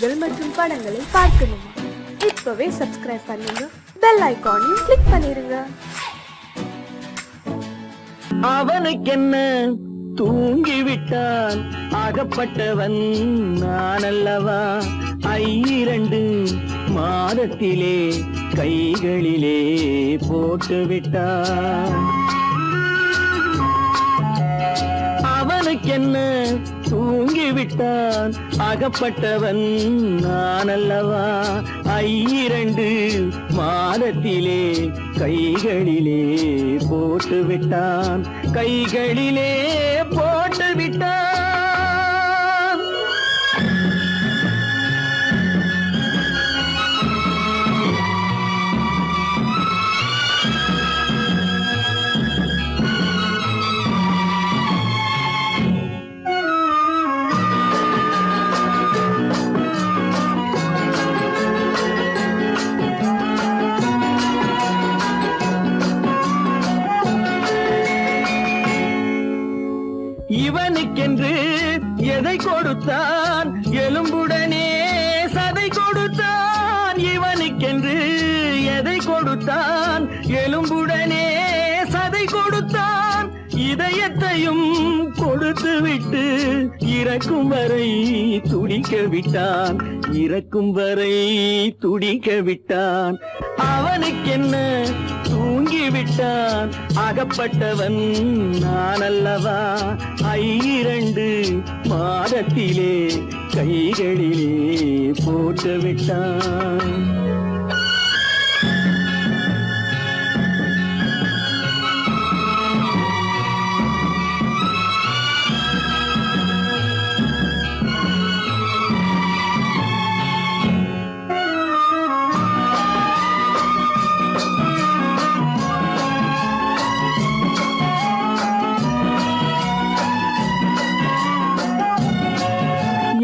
நிகழ்ச்சிகள் மற்றும் படங்களை பார்க்கணுமா? இப்பவே சப்ஸ்கிரைப் பண்ணுங்க, பெல் ஐகானையும் கிளிக் பண்ணிருங்க. அவனுக்கென்ன தூங்கிவிட்டான், அகப்பட்டவன் நான் அல்லவா? 2 மாதத்திலே கைகளிலே போட்டுவிட்டான். அவனுக்கென்ன தூங்கிவிட்டான், அகப்பட்டவன் நான் அல்லவா? 2 மாதத்திலே கைகளிலே போட்டுவிட்டான், கைகளிலே போட்டுவிட்டான். இவனுக்கென்று எதை கொடுத்தான், எலும்புடனே சதை கொடுத்தான். இவனுக்கென்று எதை கொடுத்தான், எலும்புடனே சதை கொடுத்தான். இதயத்தையும் கொடுத்து விட்டு இறக்கும் வரை துடிக்க விட்டான், இறக்கும் வரை துடிக்க விட்டான். அவனுக்கென்ன தூங்கிவிட்டான், அகப்பட்டவன் நான் அல்லவா? 2 மாதத்திலே கைகளிலே போட்டுவிட்டான்.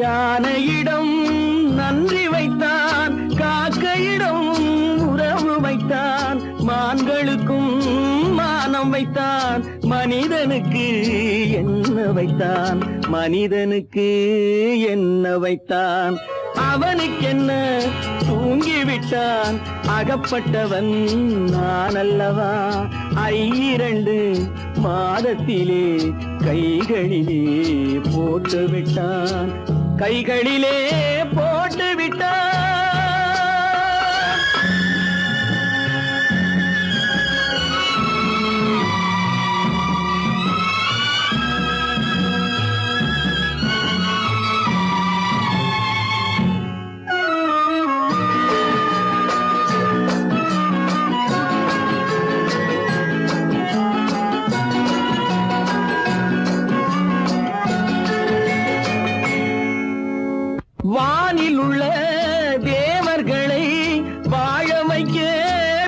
யானையிடம் நன்றி வைத்தான், காக்கையிடம் உறவு வைத்தான். மான்களுக்கும் மானம் வைத்தான், மனிதனுக்கு என்ன வைத்தான், மனிதனுக்கு என்ன வைத்தான். அவனுக்கென்ன தூங்கிவிட்டான், அகப்பட்டவன் நான் அல்லவா? 2 மாதத்திலே கைகளிலே போட்டுவிட்டான், கைகளிலே போட்டுவிட்டான். வானில் உள்ள தேவர்களை வாழ வைக்க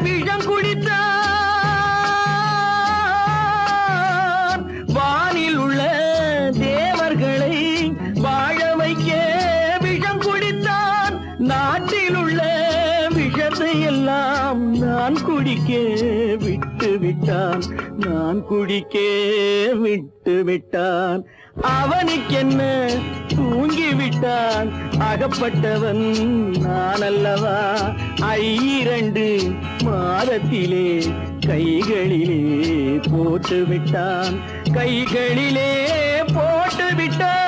விஷம் குடித்தான். வானில் உள்ள தேவர்களை வாழ வைக்க விஷம் குடித்தான். நாட்டில் உள்ள விஷத்தை எல்லாம் நான் குடிக்க விட்டு விட்டான், நான் குடிக்க விட்டு விட்டான். அவனுக்கென்ன தூங்கிவிட்டான், அகப்பட்டவன் நான் அல்லவா? 2 மாதத்திலே கைகளிலே போட்டுவிட்டான், கைகளிலே போட்டுவிட்டான்.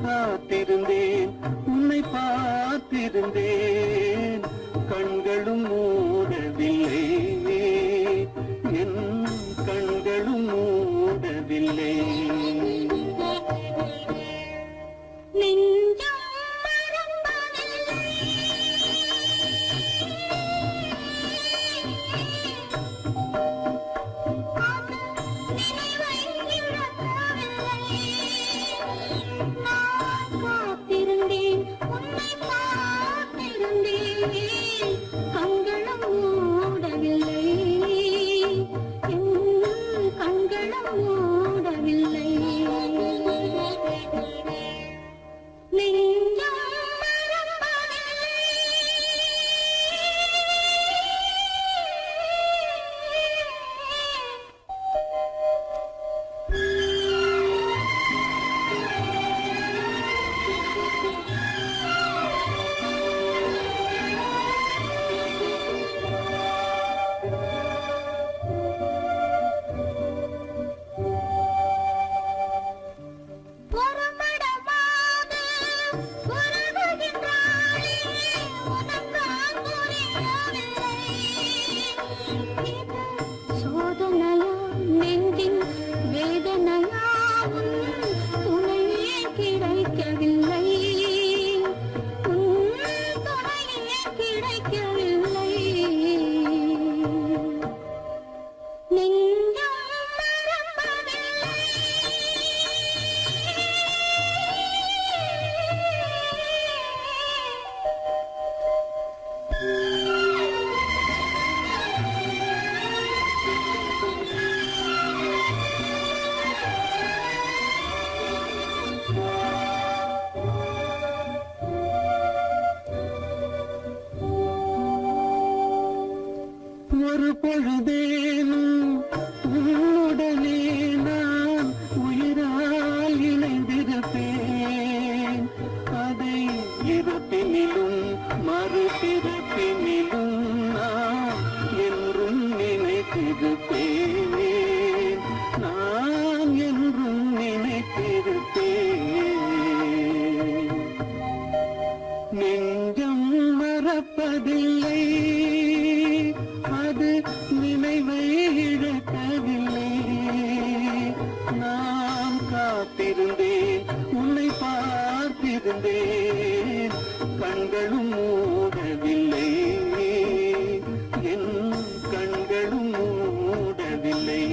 காத்திருந்தேன் உன்னை பார்த்திருந்தேன் கண்களும் மூடவில்லை என் கண்களும் மூடவில்லை ஒரு பொழுதேனும் உன்னுடனே நான் உயிரால் இணைந்திருப்பேன் அதை இருப்பினிலும் மறுபிறப்பினிலும் நான் என்றும் நினைத்திருப்பேன் நான் என்றும் நினைத்திருப்பேன் நெஞ்சம் மறப்பதில்லை அது நினைவை இழக்கவில்லை நான் காத்திருந்தேன் உன்னை பார்த்திருந்தேன் கண்களும் மூடவில்லை என் கண்களும் மூடவில்லை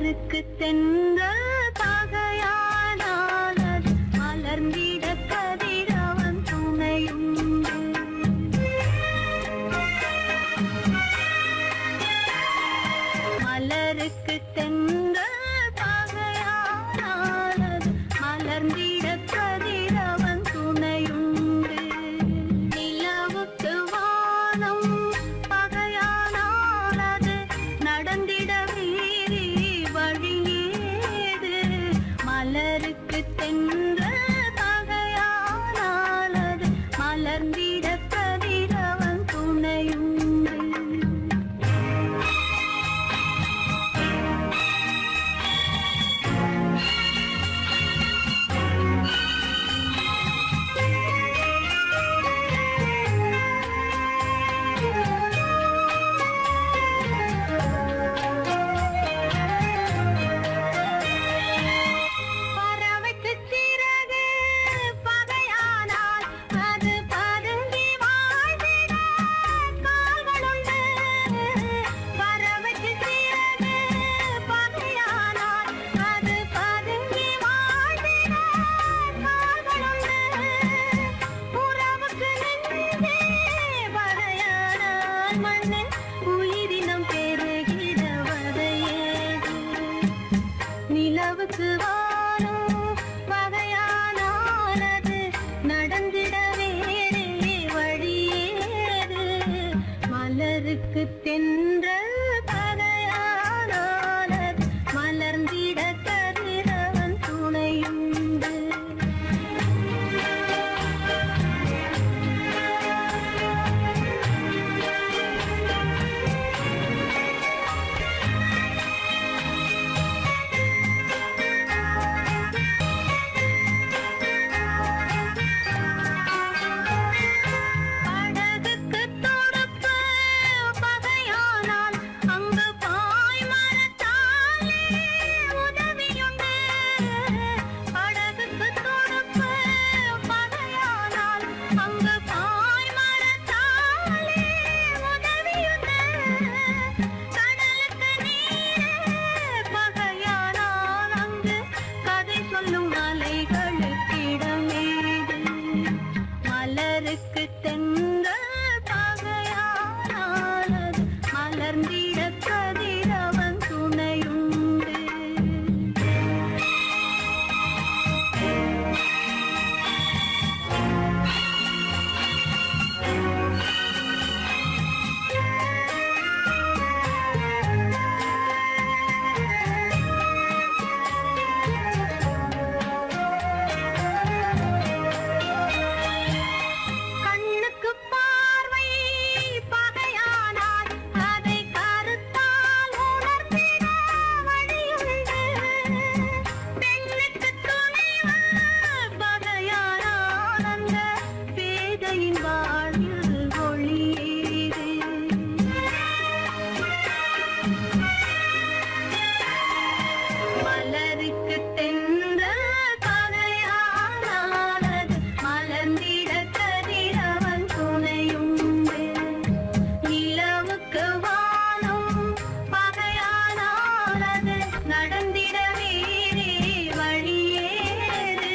மலருக்கு தென்றல் பகையானால் அது மலர்ந்திட கதிரவன் துணையுண்டு. மலருக்கு தென்றல் பகையானால் அது மலர்ந்திட கதிரவன் துணையுண்டு. நிலவுக்கு வானம் பகையானால் அது நடந்திட வீரி வழியேது. மலருக்கு தென்றல் பகையானால் அது மலர்ந்திட கதிரவன் துணையுண்டு. பறவைக்கு சிறகு பகையானால் அது பதுங்கி வாழ்ந்திட கால்களுண்டு. பறவைக்கு சிறகு பகையானால் அது பதுங்கி வாழ்ந்திட கால்களுண்டு. உறவுக்கு நெஞ்சே பகையானால் மண்ணில் உயிரினம் பெருகிட வதையேது. நிலவுக்கு வானம் பகையானால் அது நடந்திட வேறே வழியேது. மலருக்கு தென்றல் பகையானால் அது மலர்ந்திட கதிரவன் துணையுண்டு. படகுக்கு தொடுப்பு பகையானால் அங்கு பாய்மரத்தாலே உதவியுண்டு. படகுக்கு தொடுப்பு பகையானால் அங்கு பாய்மரத்தாலே உதவியுண்டு. கடலுக்கு நீரே பகையானால் அங்கு கதை சொல்லும் அலைகளுக்கு இடமேது. மலருக்கு தென்றல் பகையானால் அது மலர்ந்திட கதிரவன் துணையுண்டு. கண்ணுக்கு பார்வை பகையானால் அதை கருத்தால் உணர்த்திட வழியுண்டு. பெண்ணுக்கு துணைவன் பகையானால் அந்த பேதையின் வாழ்வில் ஒளியேது. மலருக்கு தென்றல் பகையானால் அது மலர்ந்திட கதிரவன் துணையுண்டு. நிலவுக்கு வானம் பகையானால் அது நடந்திட வேறே வழியேது.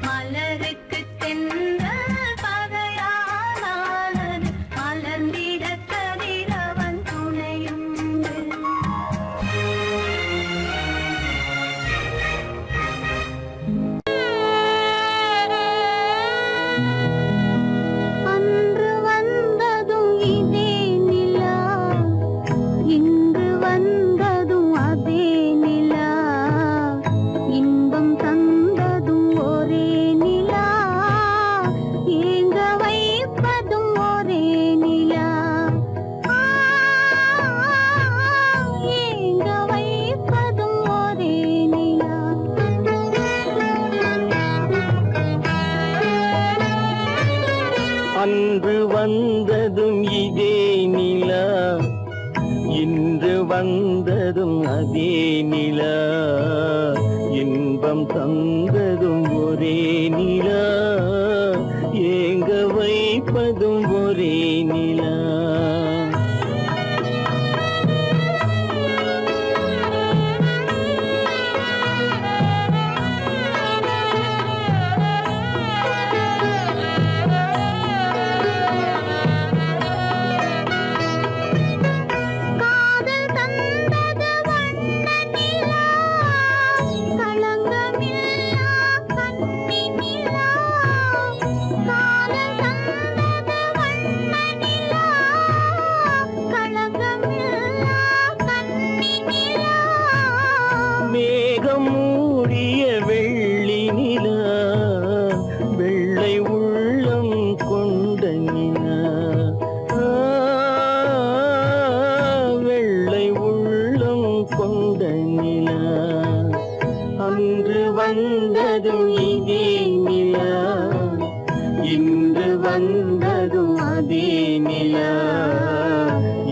மலருக்கு தென்றல் பகையானால் அது மலர்ந்திட கதிரவன் துணையுண்டு. அன்று வந்ததும் இதே நிலா, இன்று வந்ததும் அதே நிலா. இன்பம் தந்ததும் ஒரே நிலா, ஏங்க வைப்பதும் ஒரே நிலா. ஏங்க வைப்பதும் ஒரே நிலா. அன்று வந்ததும் இதே நிலா, இன்று வந்ததும் அதே நிலா. இன்பம் தந்ததும் ஒரே நிலா, ஏங்க வைப்பதும் ஒரே நிலா. மேகம் மூடிய வெள்ளி நிலா வெள்ளை உள்ளம் கொண்ட நிலா வெள்ளை உள்ளம் கொண்ட நிலா அன்று வந்ததும் இதே நிலா இன்று வந்ததும் அதே நிலா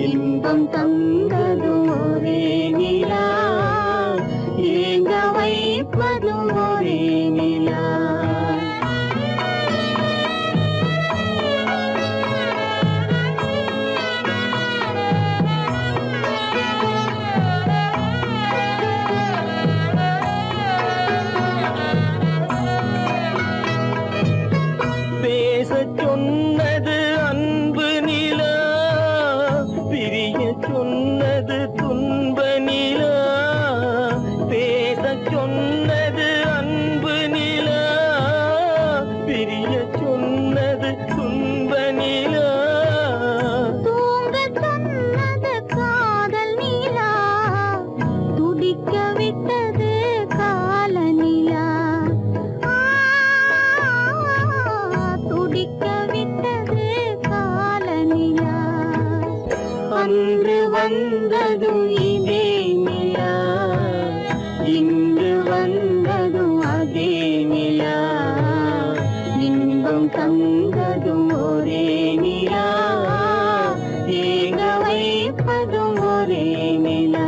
இன்பம் தந்ததும் ஒரே நிலா ஏங்க வைப்பதும் ஒரே நிலா பேசச் சொன்னது அன்பு நிலா பிரிய சொன்னது துன்ப நிலா பேசச் சொன்னது அன்பு நிலா பிரிய சொன்னது துன்ப நிலா தூங்கச் சொன்னது காதல் நிலா துடிக்க விட்டது கால நிலா துடிக்க விட்டது கால நிலா அன்று வந்ததும் இதே நிலா இன்று வந்ததும் அதே நிலா இன்பம் தந்ததும் ஒரே நிலா ஏங்க வைப்பதும் ஒரே நிலா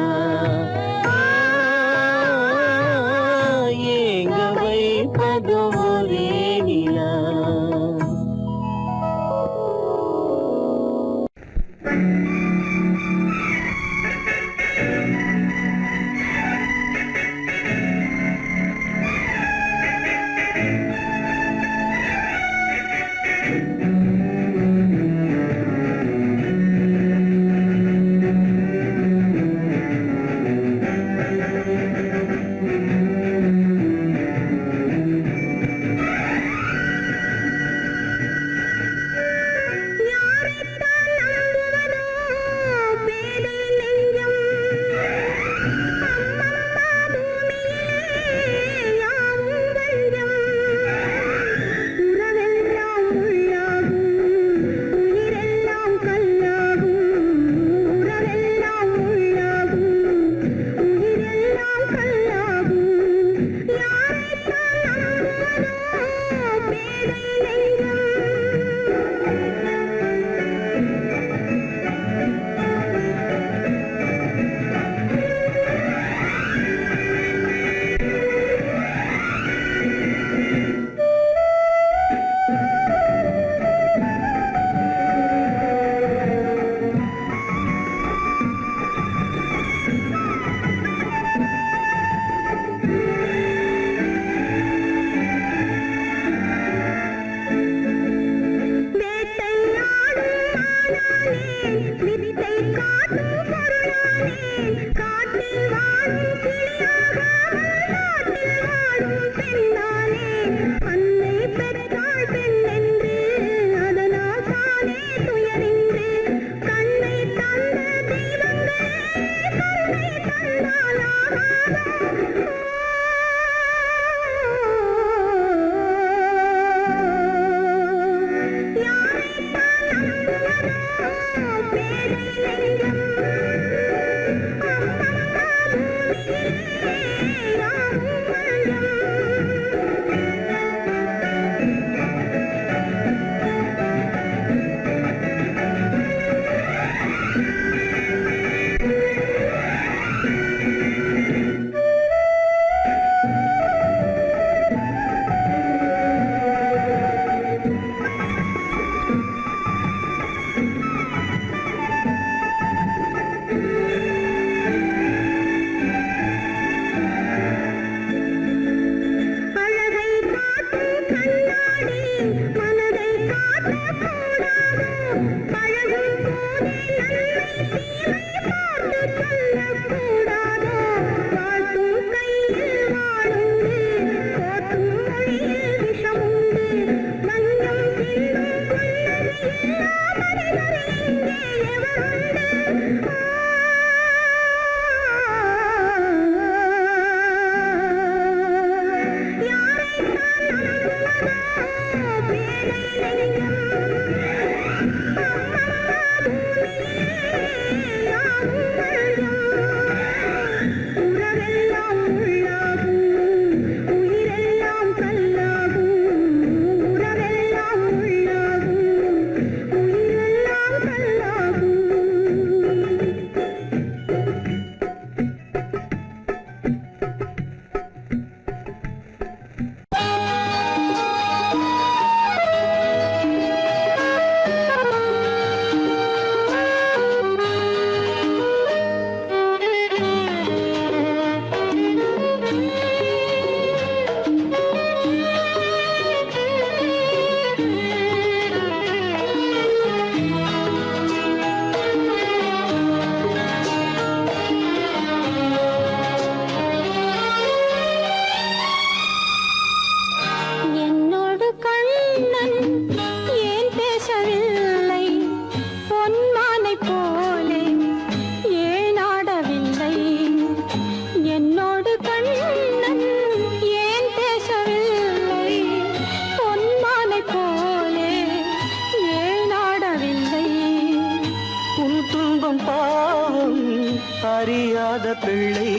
அறியாத பிள்ளை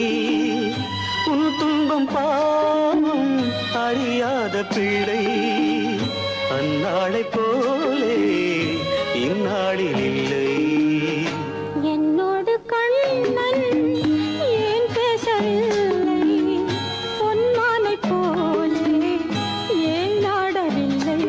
உன் துன்பம் பாவம் அறியாத பிள்ளை அந்நாளை போலே இந்நாளில் இல்லை என்னோடு கண்ணன் ஏன் பேசவில்லை பொன்மானை போலே ஏன் நாடவில்லை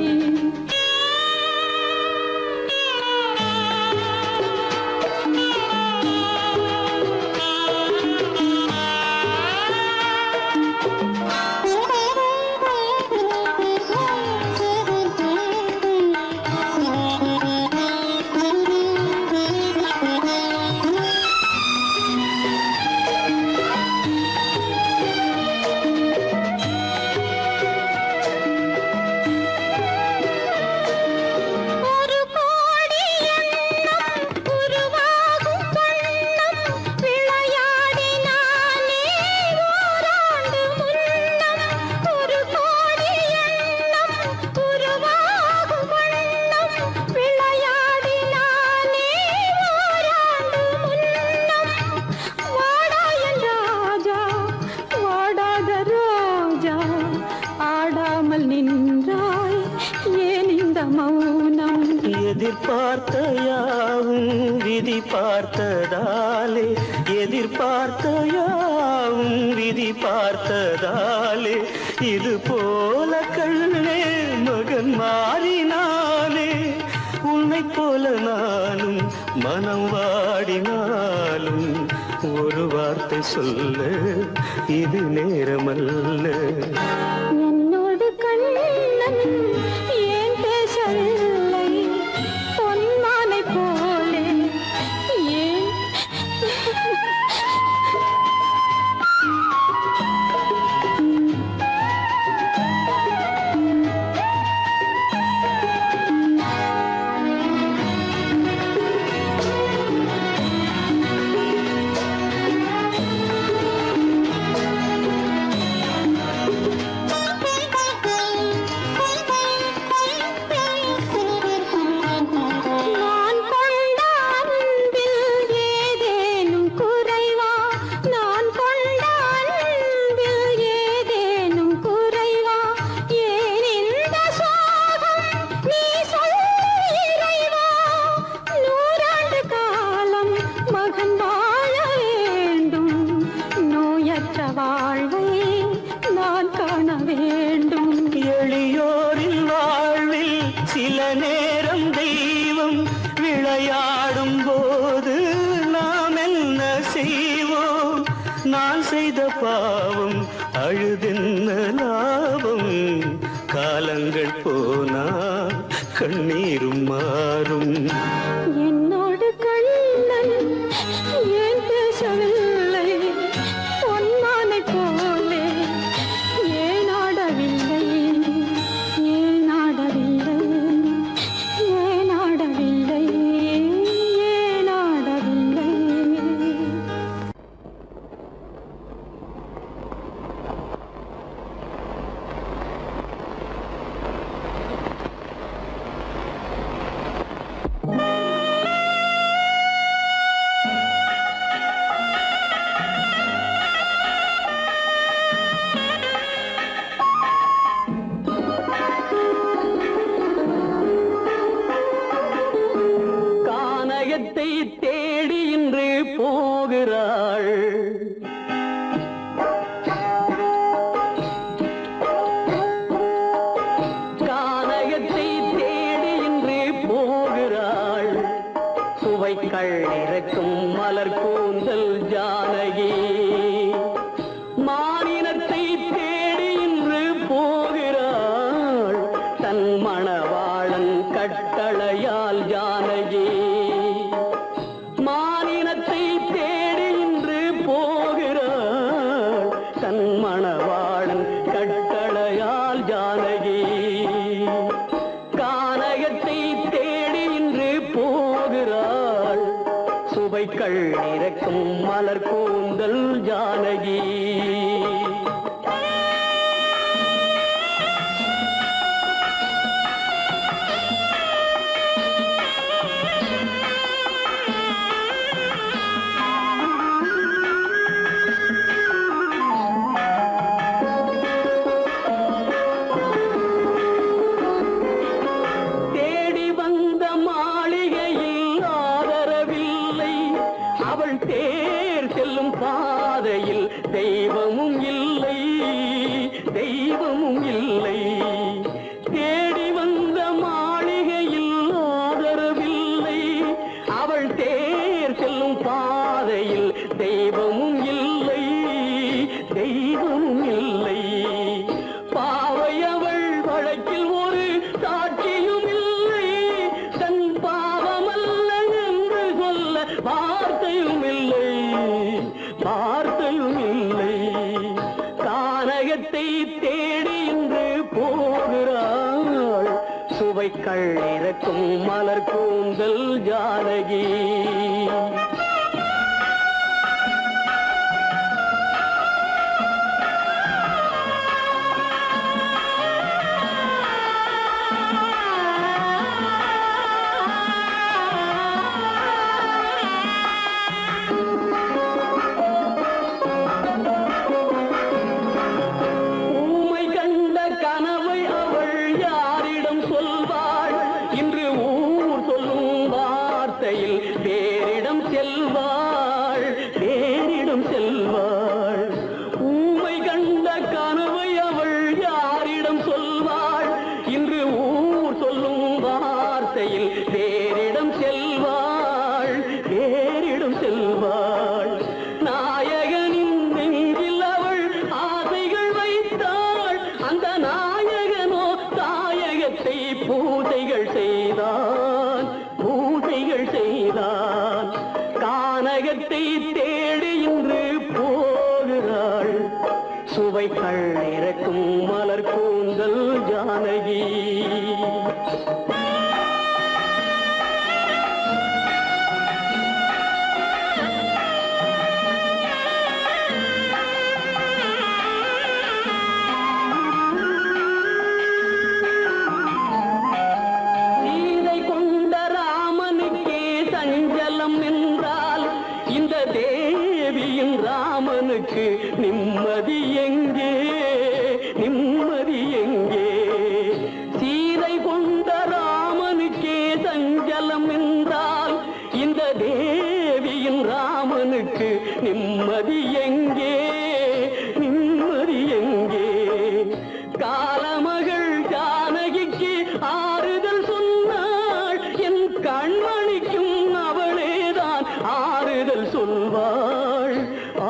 எதிர்பார்த்த யாவும் விதி பார்த்ததாலே எதிர்பார்த்த யாவும் விதி பார்த்ததாலே இது போல கண்ணே மகன் மாறினாலே உன்னை போல நானும் மனம் வாடினாலும் ஒரு வார்த்தை சொல்ல இது நேரமல்ல என்னோடு கண்ணன் ஏன் பேசவில்லை பொன்மானை போலே ஏன் வாழ்வை நான் காண வேண்டும் எளியோரின் வாழ்வில் சில நேரம் தெய்வம் விளையாடும் போது நாம் என்ன செய்வோம் நான் செய்த பாவம் அழுதென்ன லாபம் காலங்கள் போனா கண்ணீரும் மாறும் என்னோடு கண்ணன் ஏன் பேசவில்லை பொன்மானை போலே ஏன் ஆடவில்லை ஏன் ஆடவில்லை ஏன் ஆடவில்லை ஏன் ஆடவில்லை கானகத்தை தேடி இன்று போகிறாள் கானகத்தை தேடி இன்று போகிறாள் சுவைக்கள் இறக்கும் மலர் கூந்தல் ஜானகி மானினத்தை தேடி இன்று போகிறாள் தன் மணவாளன் கட்டளையால் ஜானகி மானினத்தை தேடி இன்று போகிறாள் தன் மணவாளன் கட்டளையால் ஜானகி கானகத்தை தேடி இன்று போகிறாள் சுவைக்கள் இறக்கும் மலர் கூந்தல் ஜானகி தெய்வமும் இல்லை. தேடி வந்த மாளிகையில் ஆதரவில்லை. அவள் தேர் செல்லும் பாதையில் தெய்வமும் இல்லை, தெய்வமும் இல்லை. பாவை அவள் வழக்கில் ஒரு சாட்சியும் இல்லை. தன் பாவமல்ல என்று சொல்ல வார்த்தையும் இல்லை, வார்த்தையும் இல்லை. கானகத்தை தேடி இன்று போகிறாள். சுவைக்கள் இறக்கும் மலர் கூந்தல் ஜானகி. வேறிடம் செல்வாள், வேறிடம் செல்வாள். ஊமை கண்ட கனவை அவள் யாரிடம் சொல்வாள்? இன்று ஊர் சொல்லும் வார்த்தையில் வேறிடம் செல்வாள், வேறிடம் செல்வாள். நாயகனின் நெஞ்சில் அவள் ஆசைகள் வைத்தாள். அந்த நாயகனோ தாயகத்தை பூஜைகள் செய்தான், பூஜைகள் செய்தான். கானகத்தை தேடி இன்று போகிறாள். சுவைக்கள் இறக்கும் மலர் கூந்தல் ஜானகி. இந்த தேவியின் ராமனுக்கு நிம்மதி எங்கே, நிம்மதி எங்கே? சீதை கொண்ட ராமனுக்கே சஞ்சலம் என்றால் இந்த தேவியின் ராமனுக்கு நிம்மதி எங்கே, நிம்மதி எங்கே? காலமகள் ஜானகிக்கு ஆறுதல் சொன்னாள். என் கண்மணிக்கும் அவளேதான் ஆறுதல் சொல்வாள்,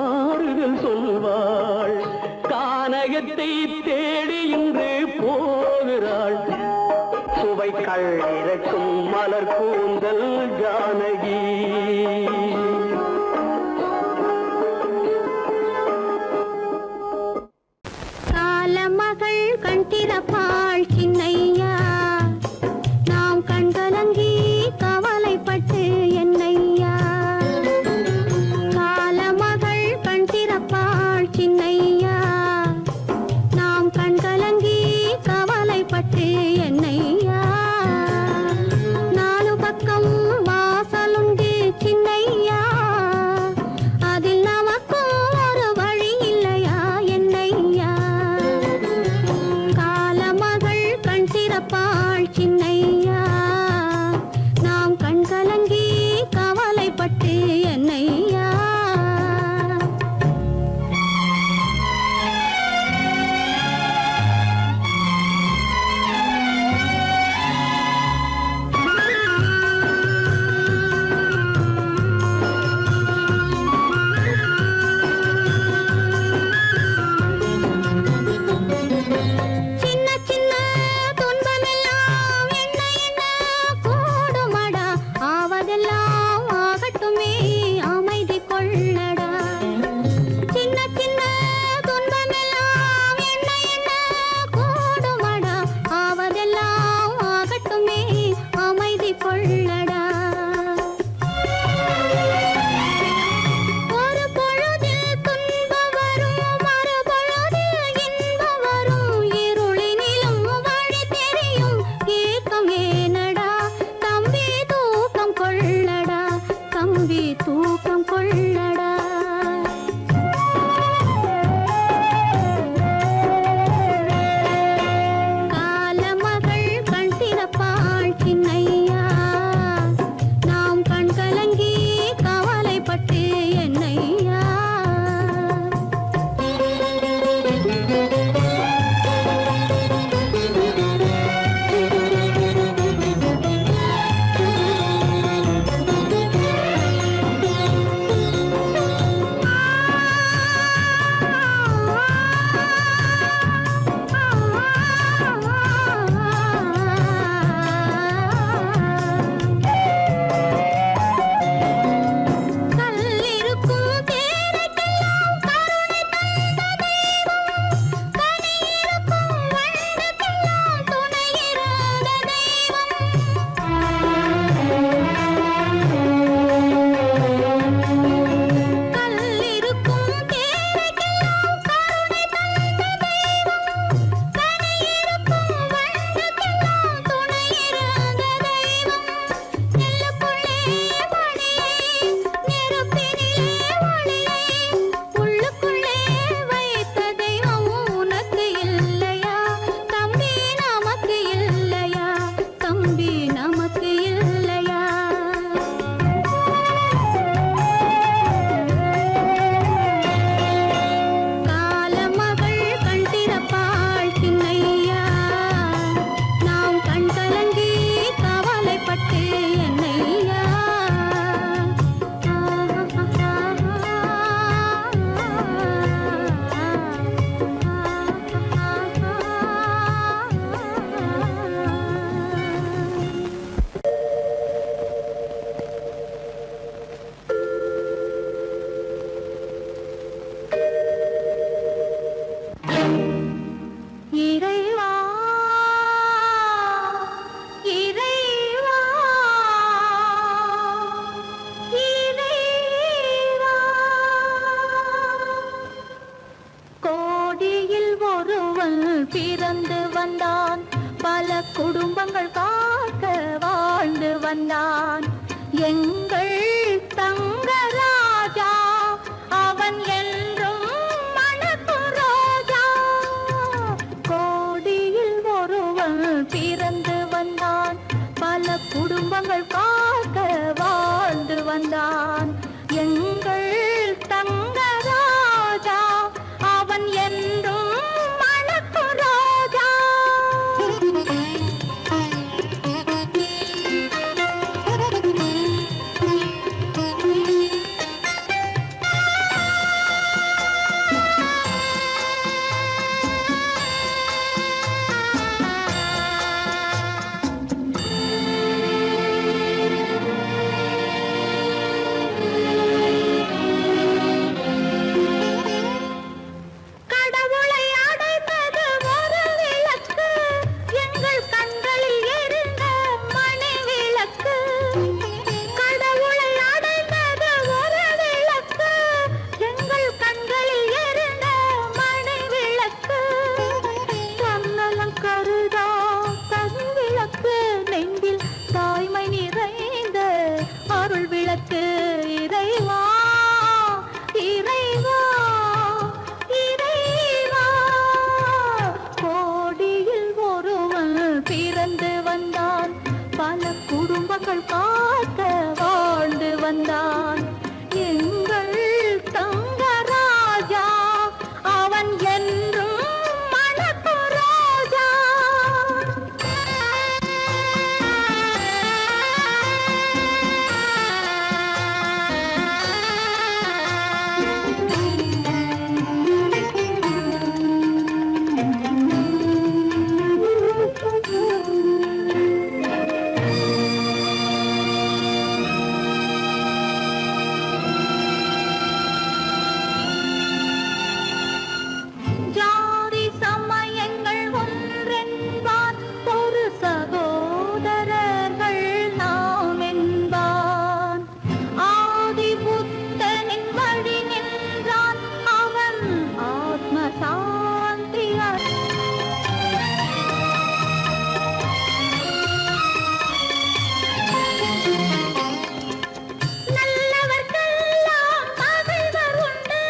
ஆறுதல் சொல்வாள். கானகத்தை தேடி இன்று போகிறாள். சுவைக்கள் இறக்கும் மலர் கூந்தல் ஜானகி. காலமகள் கண் திறப்பாள் சின்னையா, நாம் கண்கலங்கி கவலைப்பட்டு என்னையா. காலமகள் கண் திறப்பாள் சின்னையா, நாம் கண்கலங்கி கவலைப்பட்டு என்னையா. நாலு பக்கம் வாசலுண்டு சின்னையா, அதில் நமக்கும் ஒரு வழி இல்லையா என்னையா. காலமகள் கண் திறப்பாள் சின்னையா, நாம் கண்கலங்கி கவலைப்பட்டு என்னையா. சின்ன சின்ன துன்பமெல்லாம் என்ன என்ன கூடுமடா, ஆவதெல்லாம் ஆகட்டுமே அமைதி கொள்ளடா. சின்ன சின்ன துன்பமெல்லாம் என்ன என்ன கூடுமடா, ஆவதெல்லாம் ஆகட்டுமே அமைதி கொள்ளடா. ஒரு பொழுதில் துன்பம் வரும், மறுபொழுதில் இன்பம் வரும். இருளினிலும் வழி தெரியும், ஏக்கம் ஏனடா தம்பி தூக்கம் கொள்ளடா, தம்பி தூக்கம் கொள்ளடா. காலமகள் கண் திறப்பாள் சின்னையா, நாம் கண் கலங்கி கவலைப்பட்டு என்னையா. இறைவா இறைவா இறைவா கோடியில் ஒருவன் பிறந்து வந்தான் பல குடும்பங்கள் காக்க வாழ்ந்து வந்தான் எங்கள் தங்கராஜா அவன் என்றும் மணக்கும் ரோஜா கோடியில் ஒருவன் பிறந்து வந்தான் பல குடும்பங்கள் காக்க வாழ்ந்து வந்தான் எங்கள் தங்கராஜா அவன் என்றும் மணக்கும் ரோஜா கடவுளை அடைந்தது ஒரு விளக்கு எங்கள் கண்களில் எரிந்த மணி விளக்கு கடவுளை அடைந்தது ஒரு விளக்கு எங்கள் கண்களில் எரிந்த மணி விளக்கு தன்னலம் கருதா தனி விளக்கு நெஞ்சில் தாய்மை நிறைந்த அருள் விளக்கு இறைவா இறைவா இறைவா கோடியில் ஒருவன் பிறந்து வந்தான் பல குடும்பங்கள் காக்க வாழ்ந்து வந்தான் எங்கள் தங்கராஜா அவன் என்றும் மணக்கும் ரோஜா ஜாதி சமயங்கள் ஒன்றென்பார் ஒரு சகோதரர்கள் நாம் என்பான் ஆதி புத்தனின் வழி நின்றான் அவன் ஆத்ம சாந்தி நல்லவர்க்கெல்லாம் பகைவர் உண்டு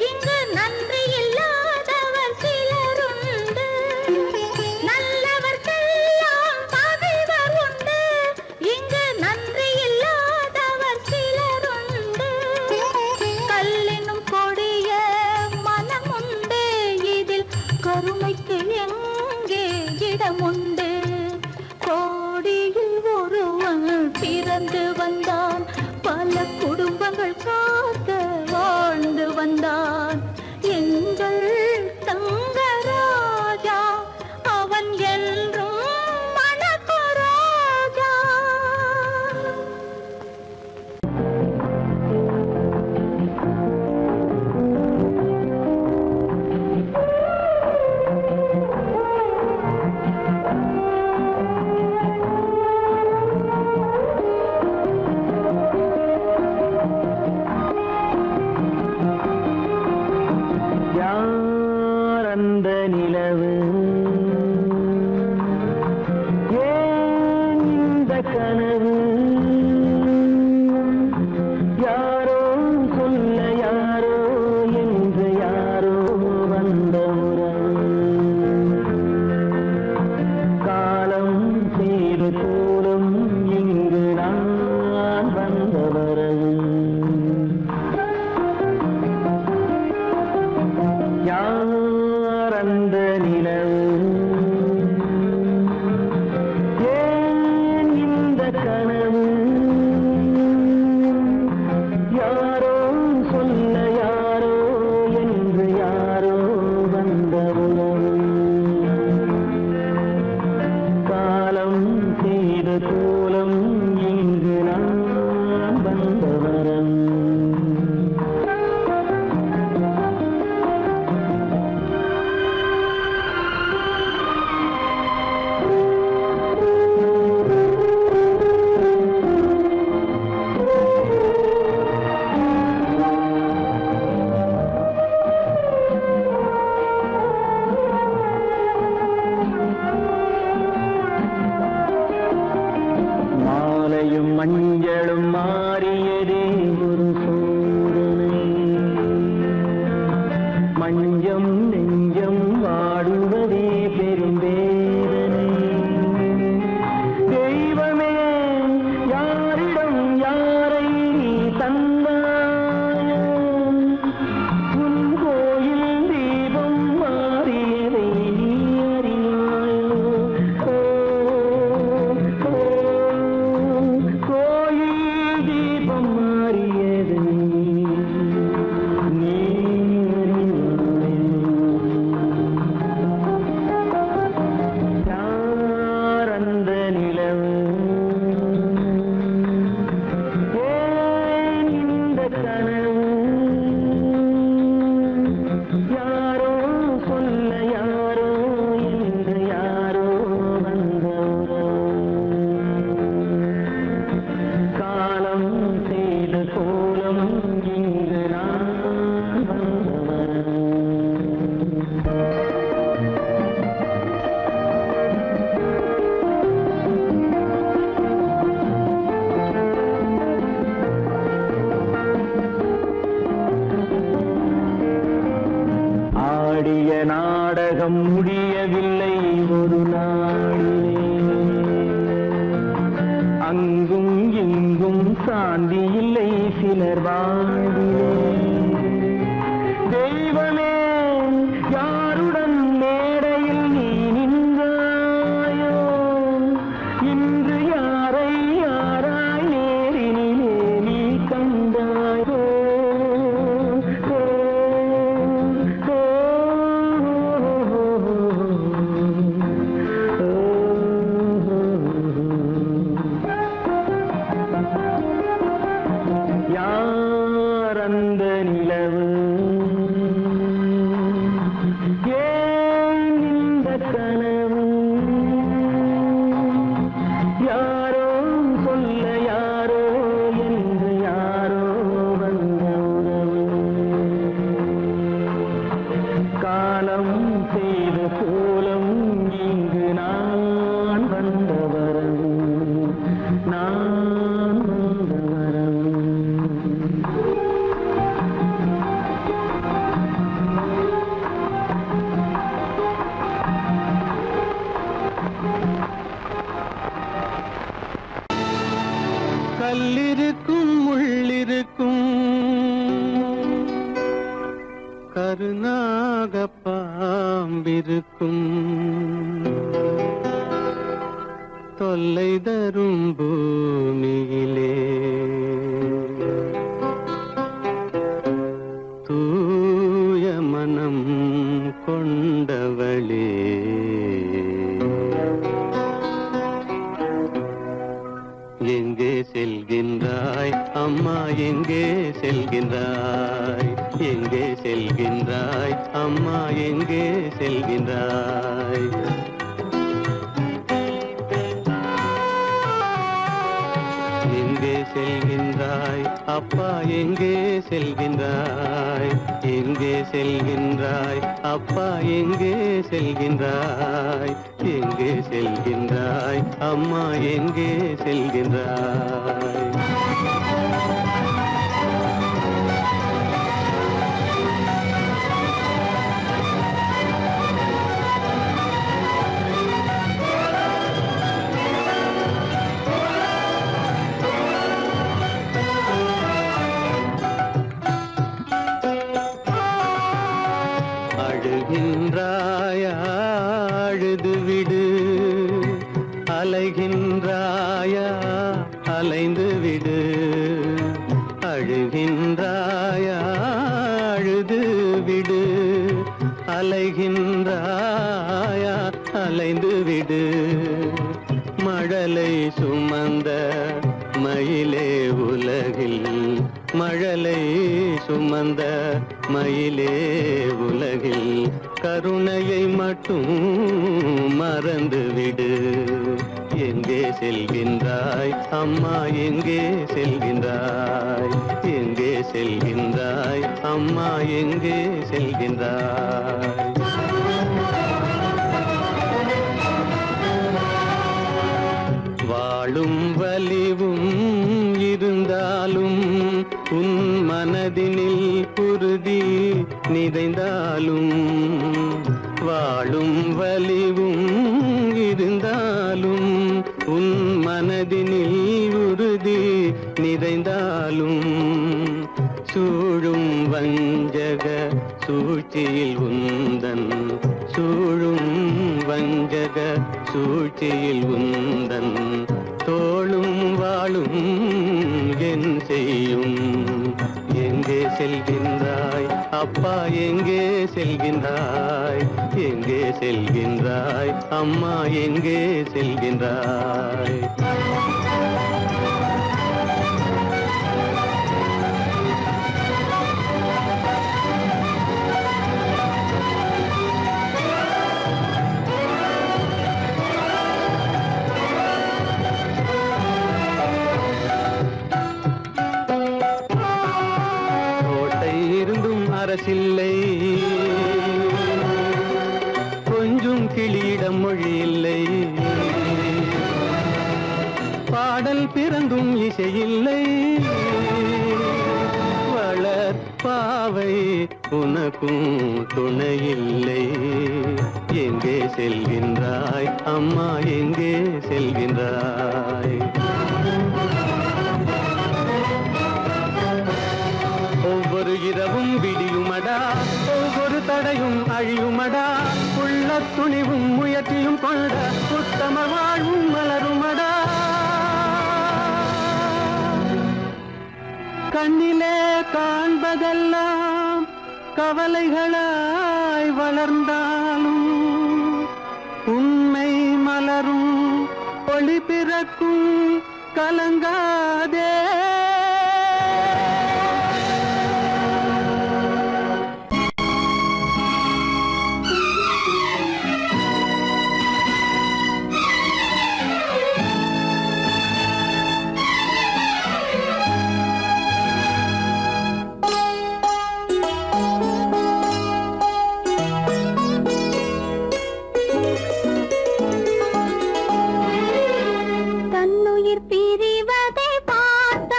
இங்கு நன்றி இல்லாதவர் சிலருண்டு நல்லவர்க்கெல்லாம் பகைவர் உண்டு இங்கு நன்றி இல்லாதவர் சிலருண்டு கல்லினும் கொடிய மனமுண்டு இதில் கருணைக்கு எங்கே இடமுண்டு கோடியில் ஒருவன் பிறந்து வந்தான் பல குடும்பங்கள் காக்க வாழ்ந்து வந்தான் எங்கள் தங்கராஜா அவன் என்றும் மணக்கும் ரோஜா யார் அந்த நிலவு ஏன் இந்த கனவு யாரோ சொல்ல யாரோ என்று யாரோ வந்த உறவு காலம் செய்து கூறும் இங்கு நான் வந்த வரவு யார் அந்த நிலவு ஏன் இந்த கனவு யாரோ சொல்ல யாரோ என்று யாரோ வந்த உறவு காலம் செய்த கோலம் இங்கு நான் வந்த வரவு ஆடிய நாடகம் முடியவில்லை ஒரு நாளிலே. அங்கும் இங்கும் சாந்தி இல்லை சிலர் வாழ்விலே. தெய்வமே யாருடன் மேடையில் நீ நின்றாயோ, இன்று யாரை யாராய் நேரினிலே நீ கண்டாயோ. யார் அந்த நிலவு, ஏன் இந்த கனவு, யாரோ சொல்ல யாரோ என்று யாரோ வந்த உறவு. காலம் செய்த கோலம் இங்கு நான் வந்த வரவு, நான் வந்த வரவு. கல்லிருக்கும் முள்ளிருக்கும் கருநாக பாம்பிருக்கும் தொல்லை தரும் பூமியிலே தூய மனம் கொண்டவளே. எங்கே செல்கின்றாய் அம்மா, எங்கே செல்கின்றாய், எங்கே செல்கின்றாய் அம்மா, எங்கே செல்கின்றாய். எங்கே செல்கின்றாய் அப்பா, எங்கே செல்கின்றாய், எங்கே செல்கின்றாய் அப்பா, எங்கே செல்கின்றாய், எங்கே செல்கின்றாய் அம்மா, எங்கே செல்கின்றாய். அழுகின்றாயா அழுது விடு, அலைகின்றாயா அலைந்து விடு. அழுகின்றாயா அழுது விடு, அலைகின்றாயா அலைந்து விடு. மழலை சுமந்த மயிலே உலகில், மழலை சுமந்த மயிலே உலகில் கருணையை மட்டும் மறந்துவிடு. எங்கே செல்கின்றாய் அம்மா, எங்கே செல்கின்றாய், எங்கே செல்கின்றாய் அம்மா, எங்கே செல்கின்றாய். வாழும் வலிவும் இருந்தாலும் உன் மனதினில் குருதி நிறைந்தாலும், வாழும் வலிவும் இருந்தாலும் உன் மனதினில் உறுதி நிறைந்தாலும், சூழும் வஞ்சக சூழ்ச்சியில் உந்தன், சூழும் வஞ்சக சூழ்ச்சியில் உந்தன் தோளும் வாழும் என் செய்யும். எங்கே செல்கின்றாய் அப்பா, எங்கே செல்கின்றாய், எங்கே செல்கின்றாய் அம்மா, எங்கே செல்கின்றாய். அரசில்லை, கொஞ்சம் கிளியிடம் மொழி இல்லை. பாடல் பிறந்தும் இசையில்லை, வளர் பாவை உனக்கும் துணையில்லை. எங்கே செல்கின்றாய் அம்மா, எங்கே செல்கின்றாய்? ஒவ்வொரு இரவும் விடியுமடா, ஒவ்வொரு தடையும் அழியுமடா, உள்ள துணிவும் முயற்சியும் கொண்ட உத்தம வாழ்வும் மலருமடா. கண்ணிலே காண்பதெல்லாம் கவலைகளாய் வளர்ந்தாலும் உண்மை மலரும், ஒளி பிறக்கும், கலங்காதே. தன்னுயிர் பிரிவதை பார்த்த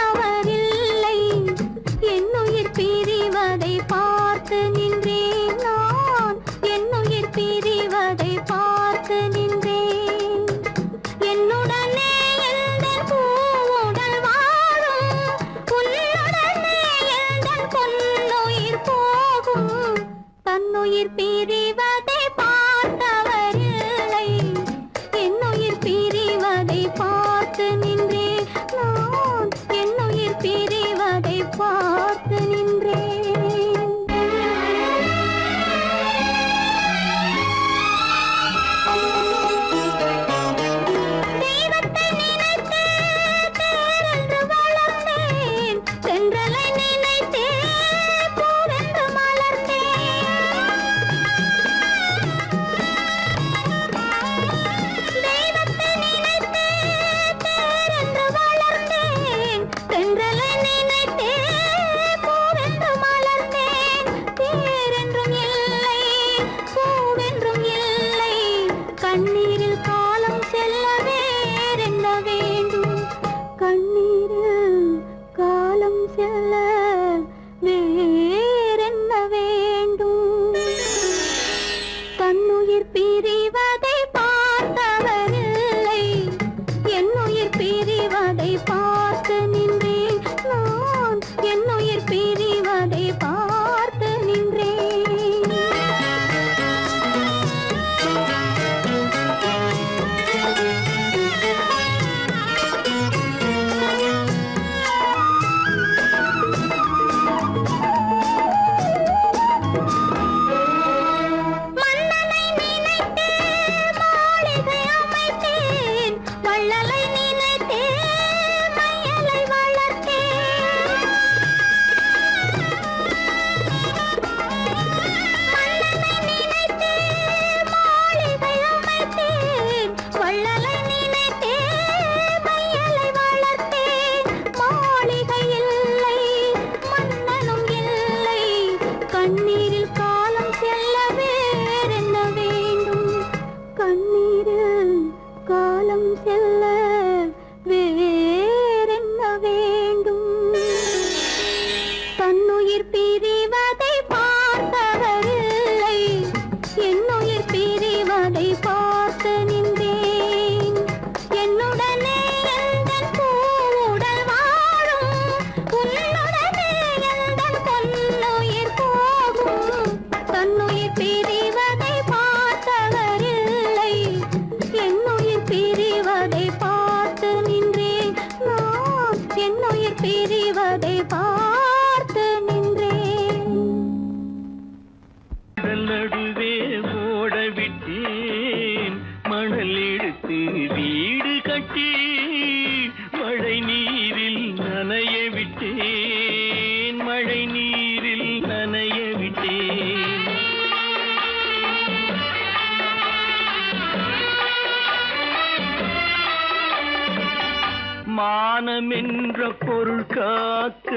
மானமென்ற பொருள் காக்க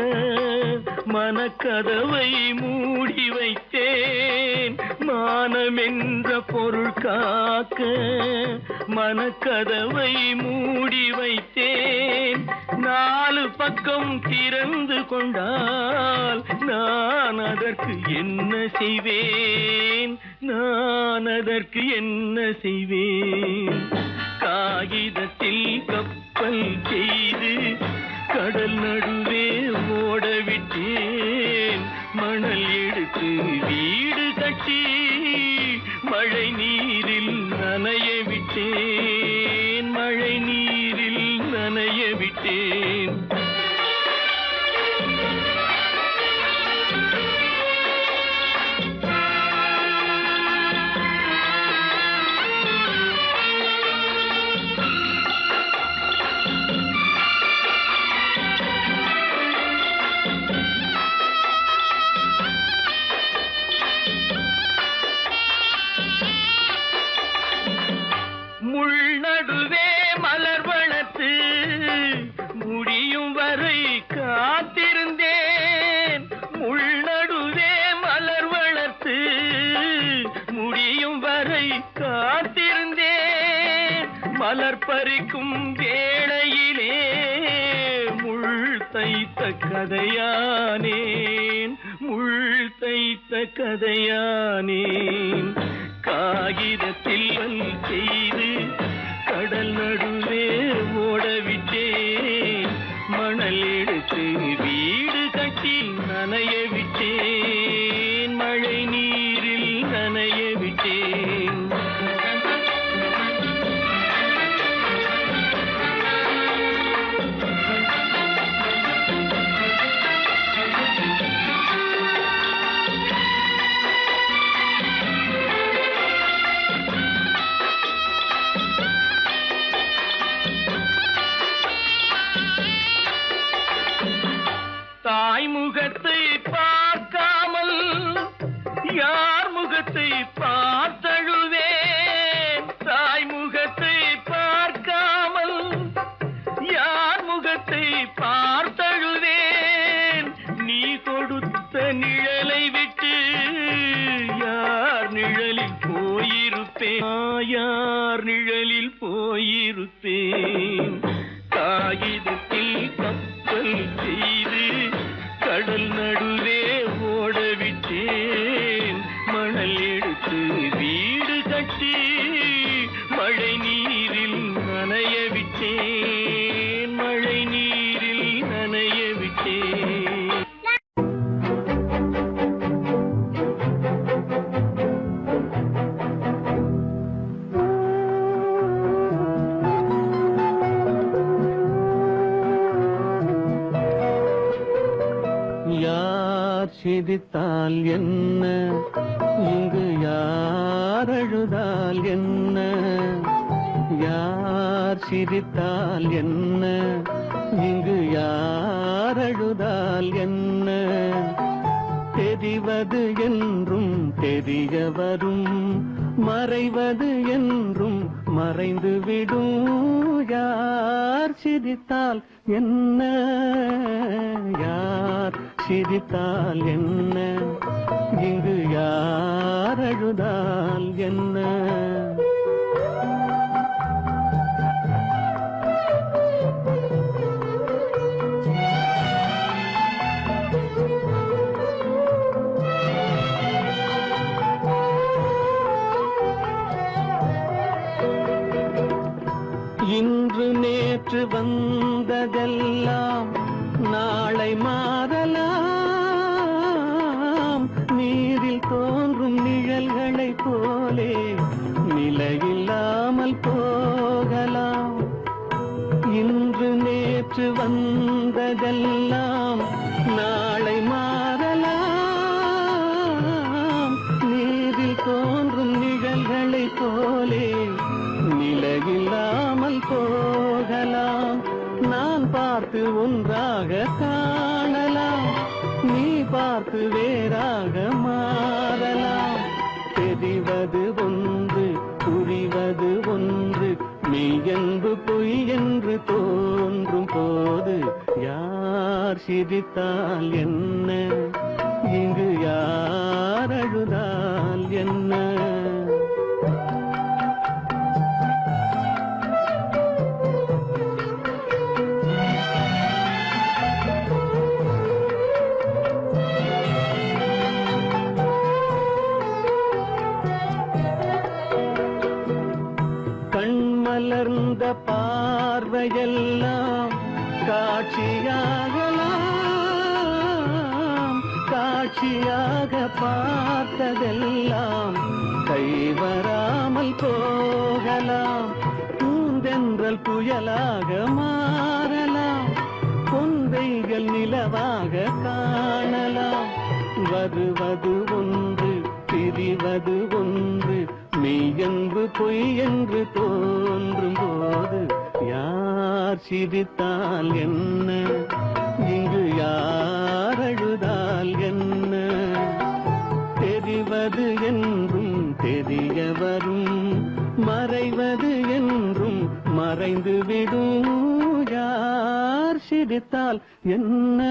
மனக்கதவை மூடி வைத்தேன். மானமென்ற பொருள் காக்க மனக்கதவை மூடி வைத்தேன். 4 பக்கம் திறந்து கொண்டால் நான் அதற்கு என்ன செய்வேன்? நான் அதற்கு என்ன செய்வேன்? காகிதத்தில் கப்பல் செய்து கடல் நடுவே ஓடவிட்டேன். மணல் எடுத்து வீடு கட்டி மழை நீரில் நனைய விட்டேன். மழை நீரில் நனைய விட்டேன். முள்நடுவே மலர் வளர்த்து முடியும் வரை காத்திருந்தேன். முள்நடுவே மலர் வளர்த்து முடியும் வரை காத்திருந்தேன். மலர் பறிக்கும் வேளையிலே முள் தைத்த கதையானேன். முள் தைத்த கதையானேன். காகிதத்தில் செய்து கடல் நடுவே ஓடவிட்டேன். மணல் எடுத்து வீடு கட்டி நனைய விட்டேன். மழை நீரில் நனைய விட்டேன். தாய் முகத்தை பார்க்காமல் யார் முகத்தை பார்த்தழுவேன். தாய் முகத்தை பார்க்காமல் யார் முகத்தை பார்த்தழுவேன். நீ கொடுத்த நிழலை விட்டு யார் நிழலில் போயிருப்பேன். யார் நிழலில் போயிருப்பேன். காகிதத்தில் கப்பல் செய்து கடல் நடுவே ஓடவிட்டேன். மணல் எடுத்து வீடு கட்டி மழை நீரில் நனைய விட்டேன். மழை நீரில் நனைய விட்டேன். யார் சிரித்தால் என்ன, இங்கு யார் அழுதால் என்ன? யார் சிரித்தால் என்ன, இங்கு யார் அழுதால் என்ன? தெரிவது என்றும் தெரிய வரும், மறைவது என்றும் மறைந்துவிடும். யார் சிரித்தால் என்ன, யார் சிரித்தால் என்ன, இங்கு யார் அழுதால் என்ன? இன்று நேற்று வந்ததெல்லாம் நாளை மாறலாம். நீரில் தோன்றும் நிழல்களைப் போலே நிலையில்லாமல் போகலாம். இன்று நேற்று வந்ததெல்லாம் நாளை மாறலாம். நீரில் தோன்றும் நிழல்களைப் போலே நிலையில்லாமல் போகலாம். நான் பார்த்து ஒன்றாக காணலாம், நீ பார்த்து வேறாக மாறலாம். தெரிவது ஒன்று, புரிவது ஒன்று, மெய் என்று பொய் என்று தோன்றும் போது சிரித்தால் என்ன, இங்கு யார் அழுதால் என்ன? கண்மலர்ந்த பார்வையெல்லாம் காட்சியாகலாம், காட்சியாக பார்த்ததெல்லாம் கைவராமல் போகலாம். பூந்தென்றல் புயலாக மாறலாம், பொந்தைகள் நிலவாக காணலாம். வருவது ஒன்று பிரிவது ஒன்று, மெய்யென்று பொய்யென்று தோன்றும் போது யார் சிரித்தால் என்ன, இங்கு யார் அழுதால் என்ன? தெரிவது என்றும் தெரிய வரும், மறைவது என்றும் மறைந்து விடும். யார் சிரித்தால் என்ன,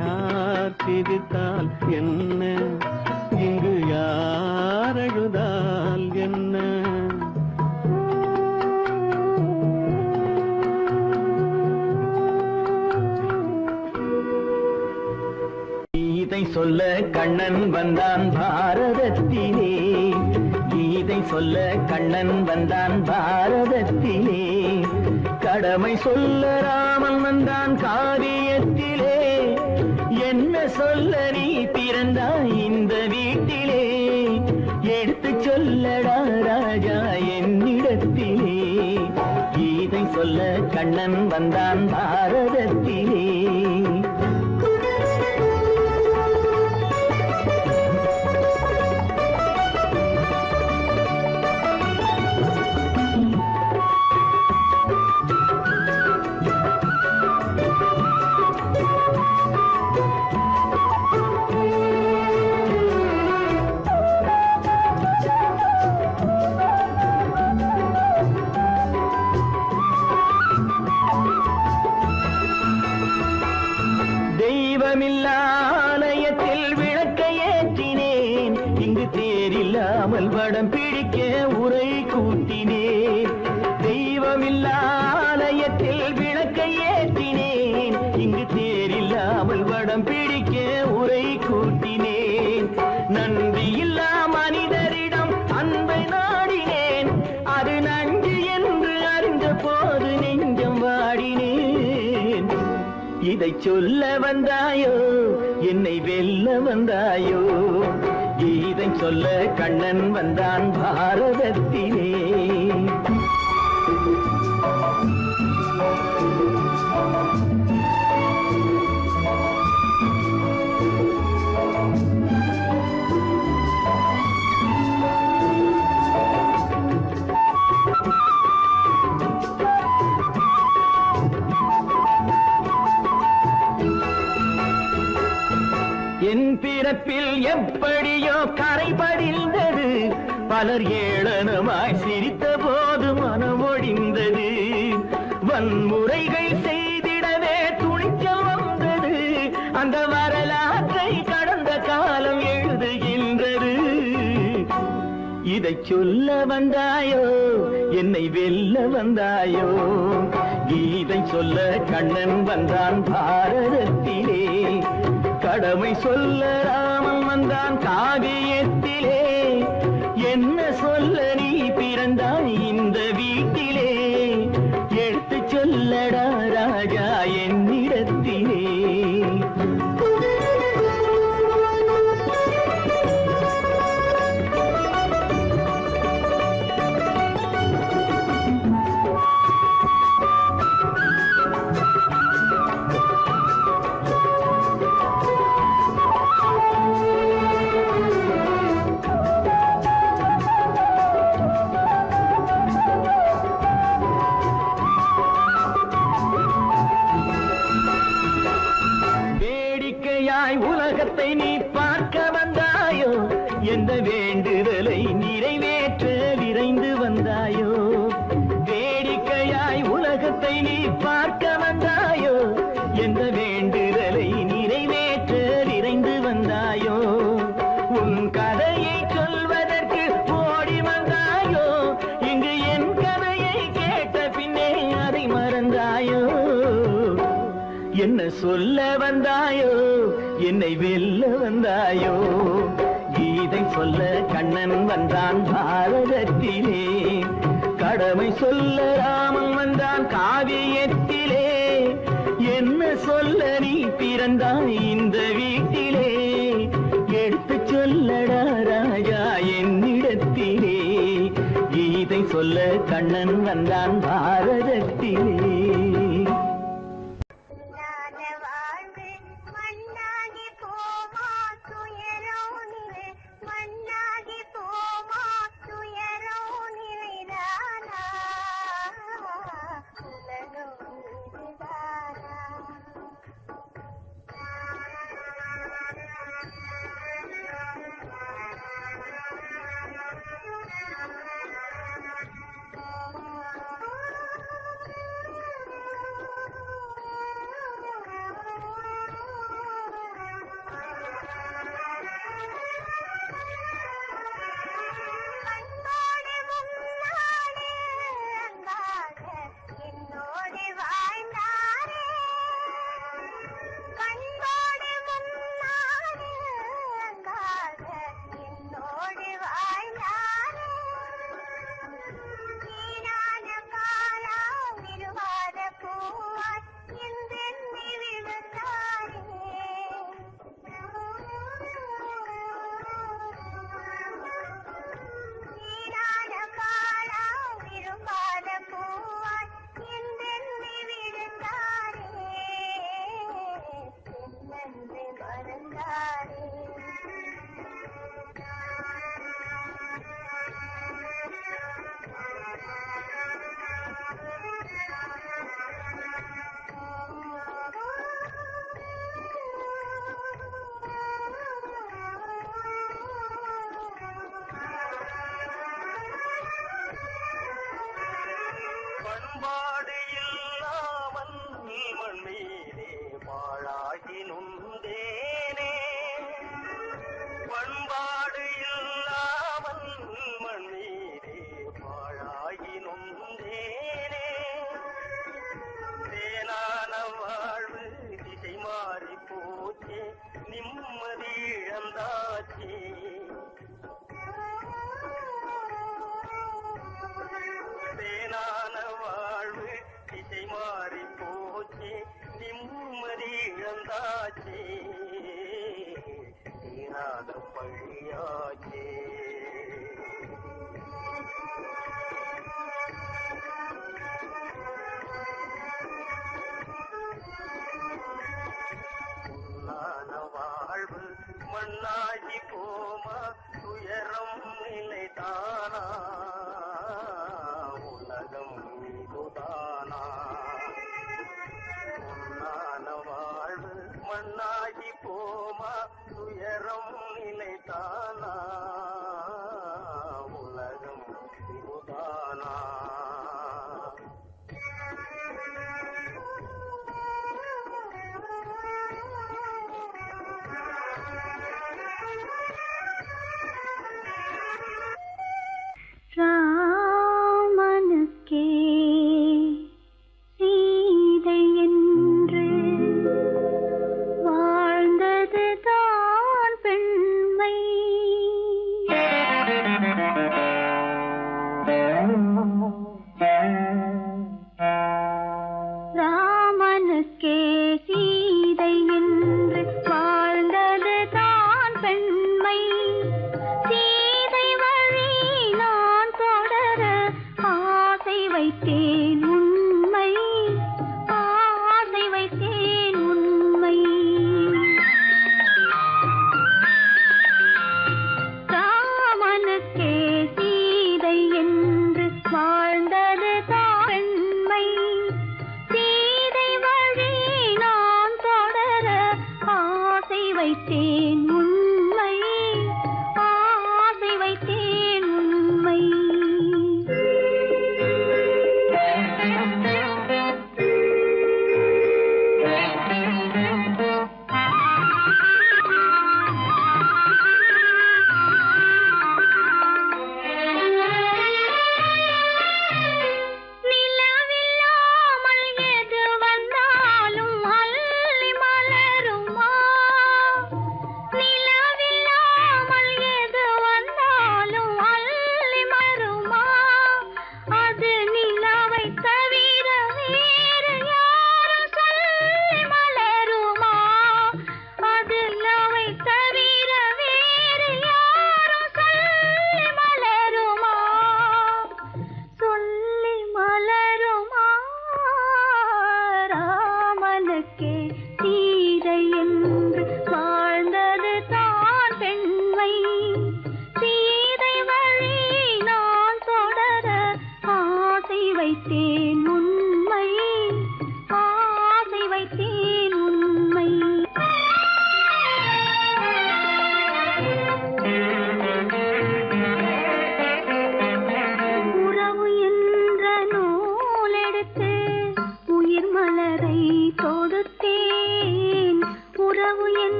யார் சிரித்தால் என்ன, இங்கு யார் அழுதால் என்ன? கீதை சொல்ல கண்ணன் வந்தான் பாரதத்திலே, கீதை சொல்ல கண்ணன் வந்தான் பாரதத்திலே. கடமை சொல்ல ராமன் வந்தான் காரியத்திலே. என்ன சொல்ல நீ பிறந்தாய் இந்த வீட்டிலே, எடுத்து சொல்லடா ராஜா என்னிடத்திலே. கீதை சொல்ல கண்ணன் வந்தான் பாரதத்திலே. தெய்வமில்லாலயத்தில் விளக்கை ஏற்றினேன், இங்கு தேரில்லாமல் வடம் பிடிக்க உரை கூட்டினேன். தெய்வமில்லாலயத்தில் விளக்கை ஏற்றினேன், இங்கு தேரில்லாமல் வடம் பிடிக்க உரை கூட்டினேன். நன்றியில்லா மனிதரிடம் அன்பை நாடினேன், அது நன்றி என்று அறிந்த போது நெஞ்சம் வாடினேன். இதை சொல்ல வந்தாயோ, என்னை வெல்ல வந்தாயோ? கீதை சொல்ல கண்ணன் வந்தான் பாரதத்திலே. என் பிறப்பில் எப்படியோ கரை படிந்தது, பலர் ஏளனமாய் சிரித்த போது மனமொழிந்தது. வன்முறைகள் செய்திடவே துணிச்சல் வந்தது, அந்த வரலாற்றை கடந்த காலம் எழுதுகின்றது. இதை சொல்ல வந்தாயோ, என்னை வெல்ல வந்தாயோ? கீதை சொல்ல கண்ணன் வந்தான் பாரதத்திலே. கடமை சொல்ல ராமன் வந்தான் காவியத்திலே. என்ன சொல்ல நீ பிறந்தாய் இந்த வீட்டிலே, எடுத்து சொல்லடா ராஜா என்னிடத்திலே. என்ன சொல்ல வந்தாயோ என்னை வெல்ல வந்தாயோ கீதை சொல்ல கண்ணன் வந்தான் பாரதத்திலே கடமை சொல்ல ராமன் வந்தான் காவியத்திலே என்ன சொல்ல நீ பிறந்தாய் இந்த வீட்டிலே எடுத்து சொல்லடா ராஜா என்னிடத்திலே கீதை சொல்ல கண்ணன் வந்தான் பாரதத்திலே பண்பாடு இல்லாமல் மண் மீதே பாழாகி நுந்தேனே பண்பாடு இல்லாமல் மண் மீதே பாழாகி நுந்தேனே தேனான வாழ்வு திசை மாறி போச்சே நிம்மதி இழந்தாச்சே தேனான வாழ்வு திசை மாறி போச்சே நிம்மதி இழந்தாச்சே தீராத பழியாச்சே பொன்னான வாழ்வு மண்ணாகி போமா துயரம் நிலைதானா உலகம் இதுதானா பொன்னான வாழ்வு மண்ணாகி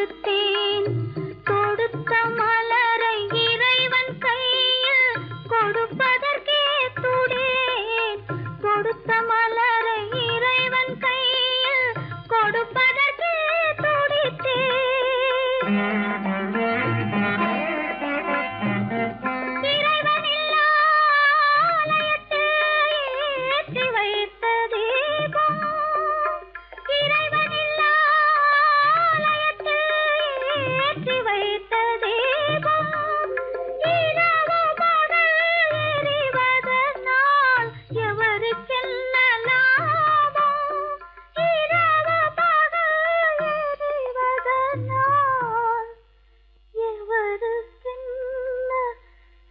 கொடுத்தேன். கொடுத்த மலரை இறைவன் கையில் கொடுப்பதற்கே துடித்தேன். கொடுத்த மலரை இறைவன் கையில் கொடுப்பதற்கே துடித்தேன். இறைவன் இல்லா ஆலயத்தில் ஏற்றி வைத்த தீபம். இறைவன் இல்லா ஆலயத்தில் ஏற்றி வைத்த தீபம். இரவு பகல் எரிவதனால் எவருக்கென்ன லாபம்? இரவு பகல் எரிவதனால் எவருக்கென்ன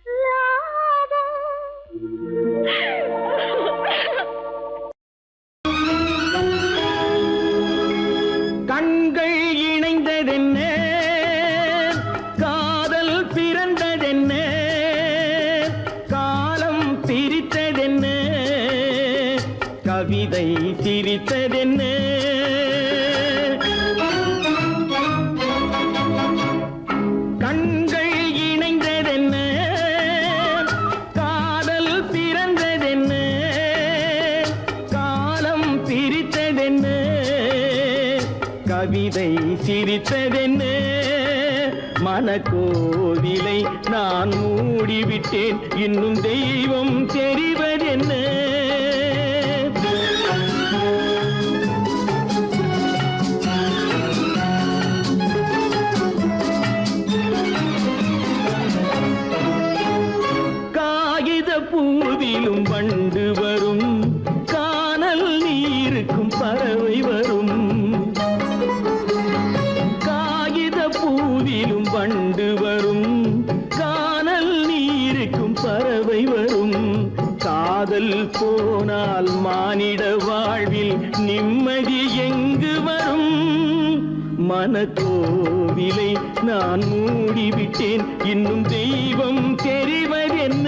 லாபம்? கண்கள் இணைந்ததென்ன, காதல் பிறந்ததென்ன, காலம் பிரித்ததென்ன, கவிதை சிரித்ததென்ன. கண்கள் இணைந்ததென்ன, காதல் பிறந்ததென்ன, காலம் பிரித்ததென்ன, கவிதை சிரித்ததென்ன. மனக்கோவிலை நான் மூடிவிட்டேன், இன்னும் தெய்வம் தெரிவதென்ன. காகித பூவிலும் வண்டு வரும், கானல் நீருக்கும் பறவை வரும். காகித பூவிலும் வண்டு வரும், கானல் நீருக்கும் பறவை வரும். காதல் போனால் மானிட வாழ்வில் நிம்மதி எங்கு வரும்? மனக்கோவிலை நான் மூடிவிட்டேன், இன்னும் தெய்வம் தெரிவதென்ன.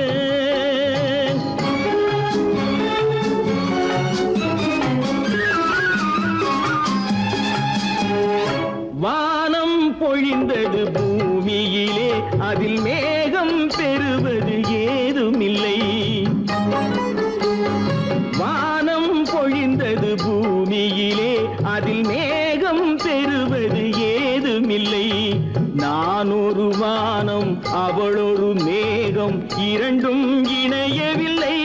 வானம் பொழிந்தது பூமியிலே, அதில் மேகம் பெறுவது ஏதுமில்லை. வானம் பொழிந்தது பூமியிலே, அதில் மேகம் பெறுவது ஏதுமில்லை. நான் ஒரு வானம், அவளொரு மேகம், இரண்டும் இணையவில்லை.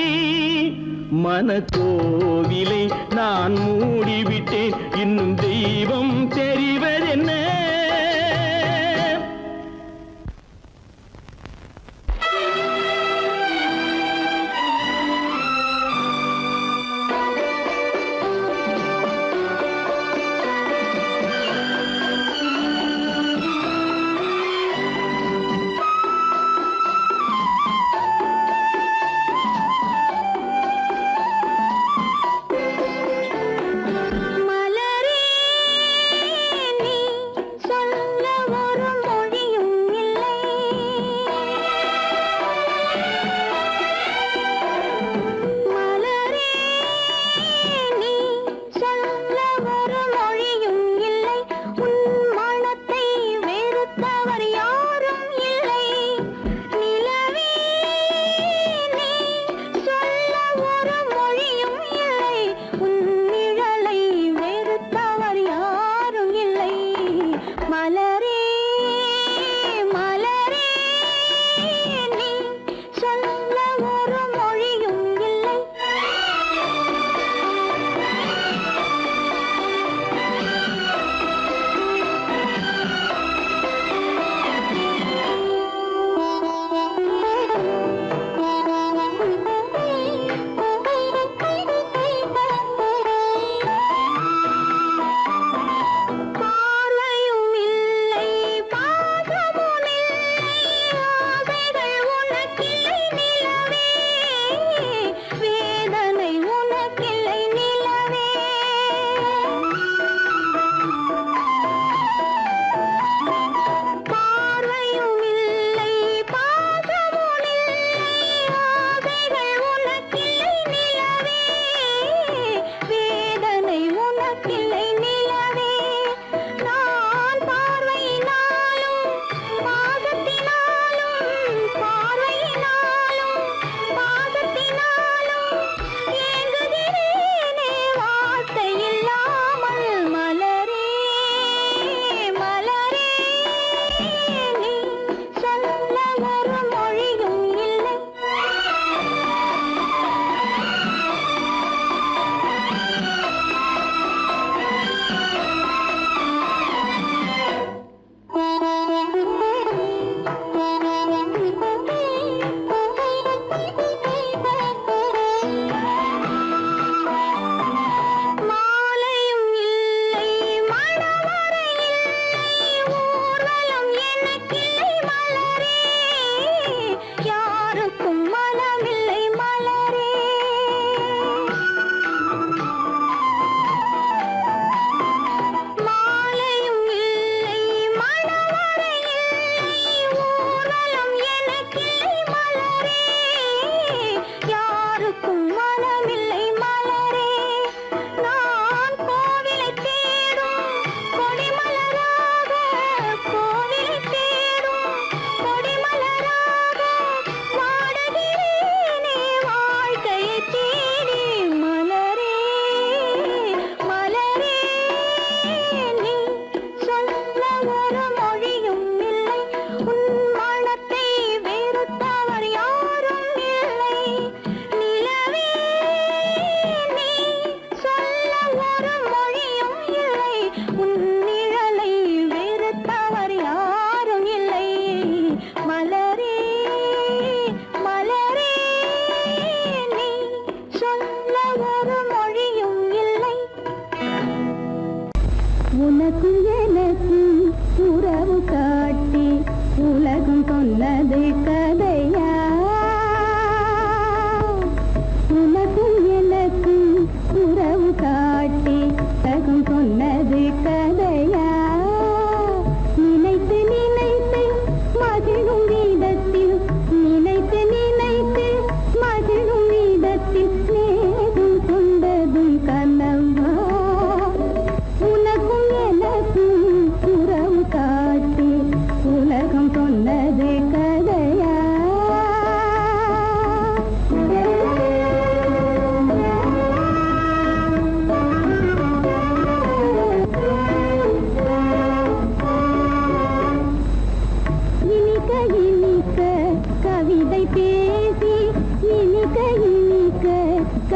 மனக்கோவிலை நான் மூடிவிட்டேன், இன்னும் தெய்வம் தெரிவதென்ன. மலரே நீ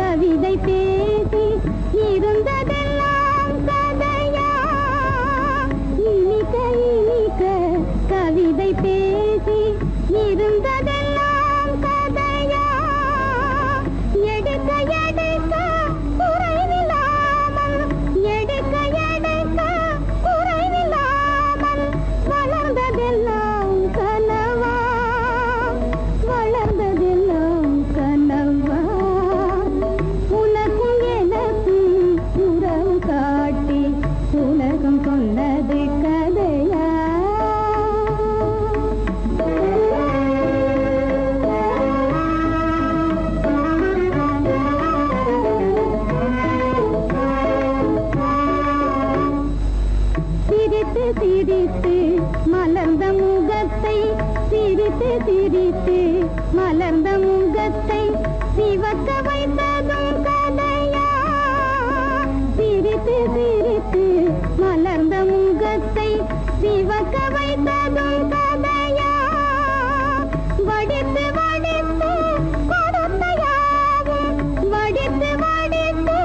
கவிதை பேசி இருந்ததெல்லாம் கதையா இனிக்க இனிக்க கவிதை பேசி இருந்ததெல்லாம் கதையா எடுக்க எடுக்க குறைவில்லாமல் எடுக்க எடுக்க குறைவில்லாமல் வளர்ந்ததெல்லாம் கனவா வளர்ந்ததெல்லாம் கனவா உனக்கும் எனக்கும் உறவு காட்டி உலகம் சொன்னது கதையா சிரித்து சிரித்து மலர்ந்த முகத்தை சிரித்து சிரித்து மலர்ந்த முகத்தை சிவக்க வைத்ததும் கதையா சிரித்து சிரித்து மலர்ந்த முகத்தை சிவக்க வைத்ததும் கதையா வடித்து வடித்து கொடுத்த யாவும் வடித்து வடித்து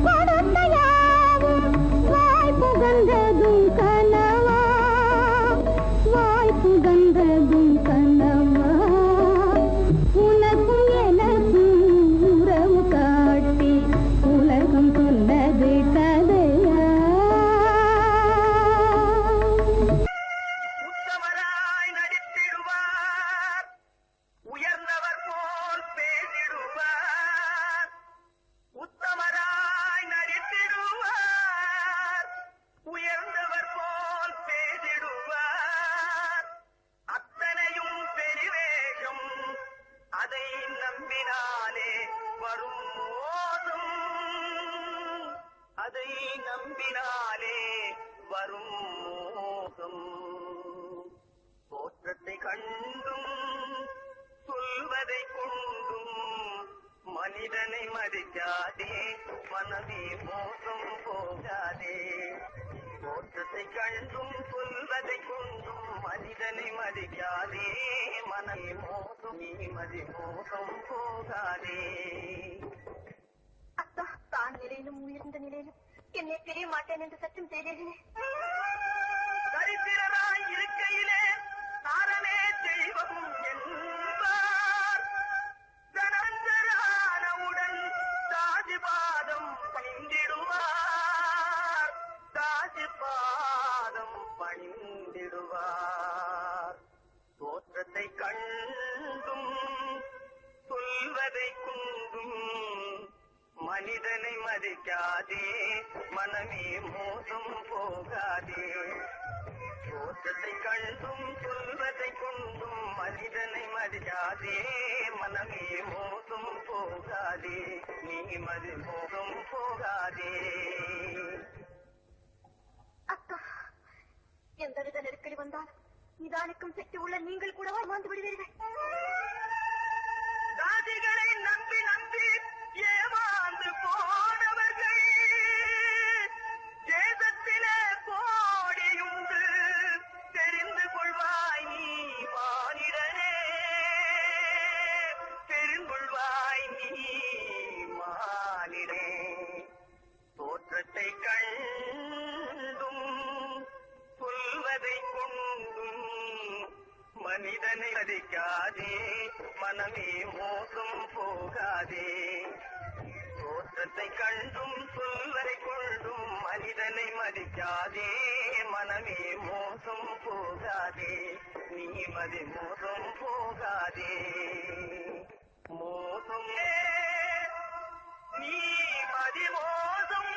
கொடுத்த யாவும் வாய் புகழ்ந்ததும் கனவா வாய் புகழ்ந்ததும் கனவா உனக்கும் எனக்கும் உறவு காட்டி உலகம் சொன்னது கதையா உத்தமராய் நடித்திடுவார் உயர்ந்தவர் போல் பேசிடுவார் உத்தமராய் நடித்திடுவார் உயர்ந்தவர் போல் பேசிடுவார் அத்தனையும் பெருவேஷம் அதை நம்பினாலே வரும் மோசம் அதை நம்பினாலே வரும் மோசம் தோற்றத்தை கண்டும் சொல்வதை கொண்டும் மனிதனை மதிக்காதே மனமே மோசம் போகாதே தோற்றத்தை கண்டும் சொல்வதை கொண்டும் மனிதனை மதிக்காதே மனமே மோசம் நீ மதி மோசம் போகாதே அத்தா தான் நிலையிலும் உயர்ந்த நிலையிலும் என்னை தெரிய மாட்டேன் என்று சற்றும் செய்தேனே தரித்திரராய் இருக்கையிலே தாரமே தெய்வம் என்பார் தனஞ்சரானவுடன் தாஜிபாதம் பணிந்திடுவார் தாஜிபாதம் பணிந்திடுவார் தோற்றத்தை கண்டும் சொல்வதை கொண்டும் மனிதனை மதிக்காதே மனமே மோசம் போகாதே தோற்றத்தை கண்டும் சொல்வதை கொண்டும் மனிதனை மதிக்காதே மனமே மோசம் போகாதே நீ மதி மோசம் போகாதே அக்கா எந்தவித நெருக்கடி வந்தாலும் நிதானிக்கும் சக்தி உள்ள நீங்கள் கூட வாழ்ந்து விடுவீர்கள் தாதிகளை நம்பி நம்பி ஏமாந்து போனவர்கள் தேசத்திலே கோடியுண்டு தெரிந்து கொள்வாய் நீ மானிடனே தெரிந்து கொள்வாய் நீ மானிடே தோற்றத்தை கண்டும் சொல்வதை கொண்டும் மனிதனை மதிக்காதே மனமே மோசம் போகாதே தோற்றத்தை கண்டும் சொல்வதை கொண்டும் மனிதனை மதிக்காதே மனமே மோசம் போகாதே நீ மதி மோசம் போகாதே மோசம் நீ மதி மோசம்